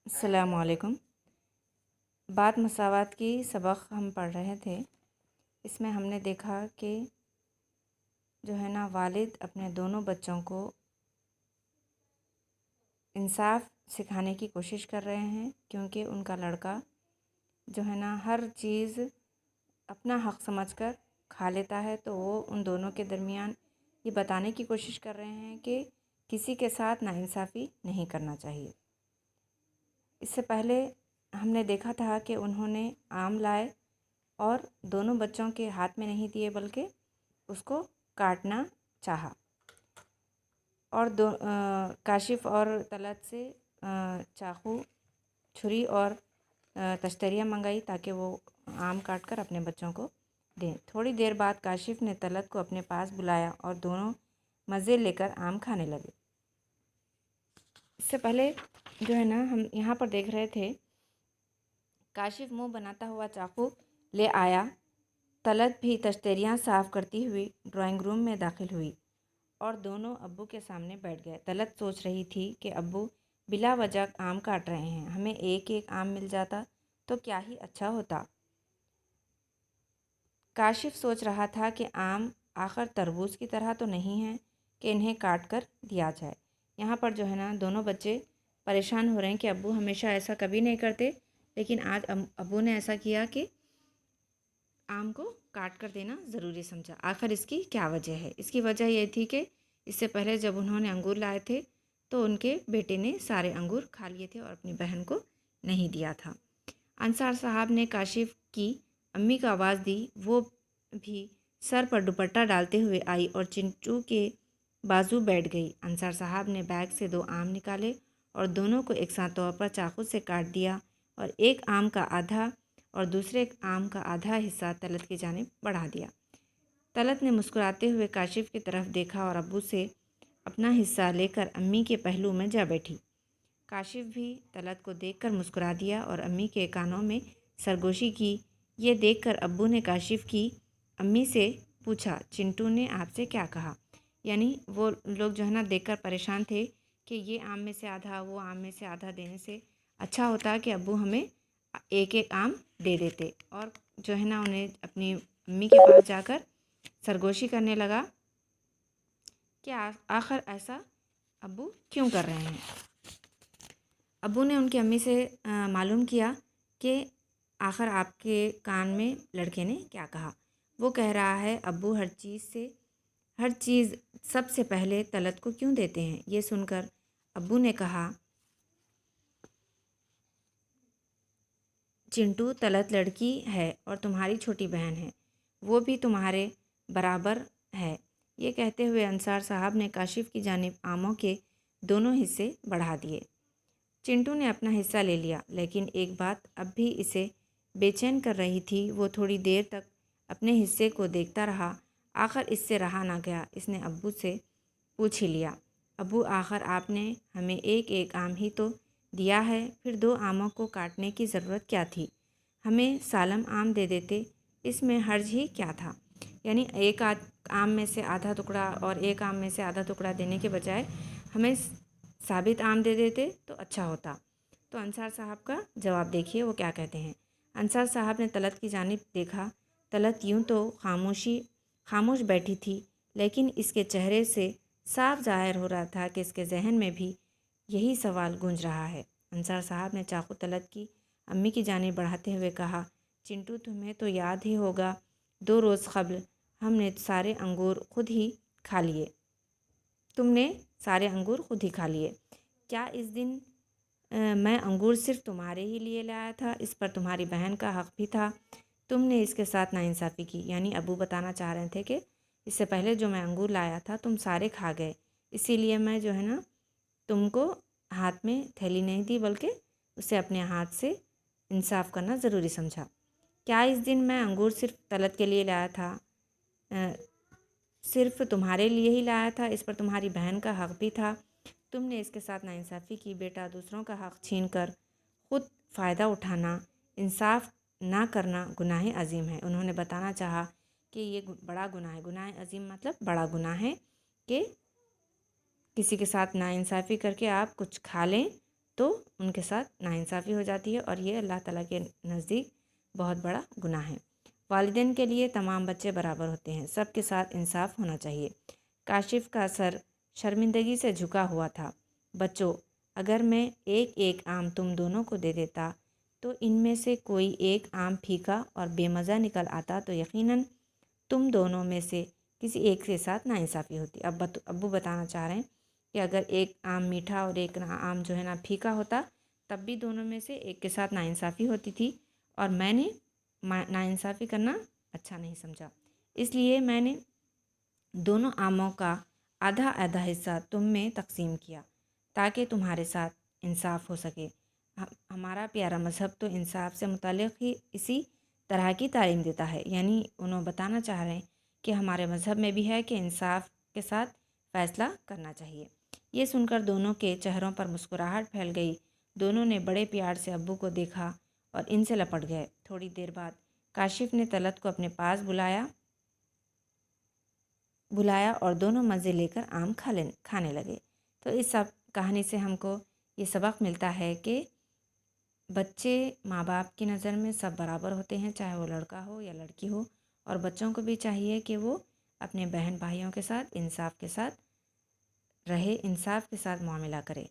अस्सलामु अलैकुम। बात मसावात की सबक हम पढ़ रहे थे। इसमें हमने देखा कि जो है ना, वालिद अपने दोनों बच्चों को इंसाफ सिखाने की कोशिश कर रहे हैं, क्योंकि उनका लड़का जो है ना, हर चीज़ अपना हक़ समझकर खा लेता है। तो वो उन दोनों के दरमियान ये बताने की कोशिश कर रहे हैं कि किसी के साथ नाइंसाफ़ी नहीं करना चाहिए। इससे पहले हमने देखा था कि उन्होंने आम लाए और दोनों बच्चों के हाथ में नहीं दिए, बल्कि उसको काटना चाहा और काशिफ और तलत से चाकू, छुरी और तश्तरियाँ मंगाई ताकि वो आम काट कर अपने बच्चों को दें। थोड़ी देर बाद काशिफ ने तलत को अपने पास बुलाया और दोनों मज़े लेकर आम खाने लगे। इससे पहले जो है ना, हम यहाँ पर देख रहे थे, काशिफ मुंह बनाता हुआ चाकू ले आया। तलत भी तश्तरियाँ साफ़ करती हुई ड्राइंग रूम में दाखिल हुई और दोनों अब्बू के सामने बैठ गए। तलत सोच रही थी कि अब्बू बिला वजह आम काट रहे हैं, हमें एक एक आम मिल जाता तो क्या ही अच्छा होता। काशिफ सोच रहा था कि आम आखिर तरबूज की तरह तो नहीं है कि इन्हें काट कर दिया जाए। यहाँ पर जो है ना, दोनों बच्चे परेशान हो रहे हैं कि अब्बू हमेशा ऐसा कभी नहीं करते, लेकिन आज अब्बू ने ऐसा किया कि आम को काट कर देना ज़रूरी समझा। आखिर इसकी क्या वजह है? इसकी वजह ये थी कि इससे पहले जब उन्होंने अंगूर लाए थे तो उनके बेटे ने सारे अंगूर खा लिए थे और अपनी बहन को नहीं दिया था। अंसार साहब ने काशिफ की अम्मी को आवाज़ दी। वो भी सर पर दुपट्टा डालते हुए आई और चिंटू के बाजू बैठ गई। अंसार साहब ने बैग से 2 आम निकाले और दोनों को एक साथ तौर पर चाकू से काट दिया और एक आम का आधा और दूसरे आम का आधा हिस्सा तलत की जानिब बढ़ा दिया। तलत ने मुस्कुराते हुए काशिफ की तरफ देखा और अब्बू से अपना हिस्सा लेकर अम्मी के पहलू में जा बैठी। काशिफ भी तलत को देखकर मुस्कुरा दिया और अम्मी के कानों में सरगोशी की। ये देखकर अब्बू ने काशिफ की अम्मी से पूछा, चिंटू ने आपसे क्या कहा? यानी वो लोग जो है ना, देखकर परेशान थे कि ये आम में से आधा, वो आम में से आधा देने से अच्छा होता कि अब्बू हमें एक एक आम दे देते। और जो है ना, उन्हें अपनी अम्मी के पास जाकर सरगोशी करने लगा कि आखिर ऐसा अब्बू क्यों कर रहे हैं। अब्बू ने उनकी अम्मी से मालूम किया कि आखिर आपके कान में लड़के ने क्या कहा। वो कह रहा है अब्बू हर चीज़ सबसे पहले तलत को क्यों देते हैं। ये सुनकर अब्बू ने कहा, चिंटू, तलत लड़की है और तुम्हारी छोटी बहन है, वो भी तुम्हारे बराबर है। ये कहते हुए अंसार साहब ने काशिफ की जानिब आमों के दोनों हिस्से बढ़ा दिए। चिंटू ने अपना हिस्सा ले लिया, लेकिन एक बात अब भी इसे बेचैन कर रही थी। वो थोड़ी देर तक अपने हिस्से को देखता रहा। आखिर इससे रहा ना गया। इसने अब्बू से पूछ ही लिया, अब्बू आखिर आपने हमें एक एक आम ही तो दिया है, फिर 2 आमों को काटने की ज़रूरत क्या थी? हमें सालम आम दे देते, इसमें हर्ज ही क्या था? यानी एक आम में से आधा टुकड़ा और एक आम में से आधा टुकड़ा देने के बजाय हमें साबित आम दे देते तो अच्छा होता। तो अंसार साहब का जवाब देखिए, वो क्या कहते हैं। अंसार साहब ने तलत की जानिब देखा। तलत यूं तो खामोश बैठी थी, लेकिन इसके चेहरे से साफ जाहिर हो रहा था कि इसके जहन में भी यही सवाल गूंज रहा है। अंसार साहब ने चाकू तलत की अम्मी की जानिब बढ़ाते हुए कहा, चिंटू, तुम्हें तो याद ही होगा 2 रोज़ क़ब्ल हमने सारे अंगूर खुद ही खा लिए। तुमने सारे अंगूर खुद ही खा लिए। क्या इस दिन मैं अंगूर सिर्फ तुम्हारे ही लिए लाया था? इस पर तुम्हारी बहन का हक़ भी था। तुमने इसके साथ नाइंसाफ़ी की। यानी अब्बू बताना चाह रहे थे कि इससे पहले जो मैं अंगूर लाया था तुम सारे खा गए, इसीलिए मैं जो है ना, तुमको हाथ में थैली नहीं दी, बल्कि उसे अपने हाथ से इंसाफ़ करना ज़रूरी समझा। क्या इस दिन मैं अंगूर सिर्फ तलत के लिए लाया था? सिर्फ तुम्हारे लिए ही लाया था? इस पर तुम्हारी बहन का हक़ भी था। तुमने इसके साथ नाइंसाफ़ी की। बेटा, दूसरों का हक़ छीन कर ख़ुद फ़ायदा उठाना, इंसाफ ना करना गुनाह अज़ीम है। उन्होंने बताना चाहा कि ये बड़ा गुनाह है। गुनाह अज़ीम मतलब बड़ा गुनाह है कि किसी के साथ नाइंसाफ़ी करके आप कुछ खा लें تو ان کے ساتھ ناانصافی ہو جاتی ہے اور یہ اللہ تعالیٰ کے نزدیک بہت بڑا گناہ ہے۔ والدین کے لیے تمام بچے برابر ہوتے ہیں، سب کے ساتھ انصاف ہونا چاہیے۔ کاشف کا سر شرمندگی سے جھکا ہوا تھا۔ بچوں، اگر میں ایک ایک آم تم دونوں کو دے دیتا تو ان میں سے کوئی ایک آم پھیکا اور بے مزہ نکل آتا تو یقیناً تم دونوں میں سے کسی ایک کے ساتھ ناانصافی ہوتی۔ ابو بتانا چاہ رہے ہیں کہ اگر ایک آم میٹھا اور ایک آم جو ہے نا پھیکا ہوتا تب بھی دونوں میں سے ایک کے ساتھ ناانصافی ہوتی تھی، اور میں نے ناانصافی کرنا اچھا نہیں سمجھا، اس لیے میں نے دونوں آموں کا آدھا آدھا حصہ تم میں تقسیم کیا تاکہ تمہارے ساتھ انصاف ہو سکے۔ ہمارا پیارا مذہب تو انصاف سے متعلق ہی اسی طرح کی تعلیم دیتا ہے، یعنی انہوں بتانا چاہ رہے ہیں کہ ہمارے مذہب میں بھی ہے کہ انصاف کے ساتھ فیصلہ کرنا چاہیے۔ یہ سن کر دونوں کے چہروں پر مسکراہٹ پھیل گئی۔ دونوں نے بڑے پیار سے ابو کو دیکھا اور ان سے لپٹ گئے۔ تھوڑی دیر بعد کاشف نے طلعت کو اپنے پاس بلایا اور دونوں مزے لے کر آم کھانے لگے۔ تو اس سب کہانی سے ہم کو یہ سبق ملتا ہے کہ بچے ماں باپ کی نظر میں سب برابر ہوتے ہیں، چاہے وہ لڑکا ہو یا لڑکی ہو، اور بچوں کو بھی چاہیے کہ وہ اپنے بہن بھائیوں کے ساتھ انصاف کے ساتھ رہے، انصاف کے ساتھ معاملہ کرے۔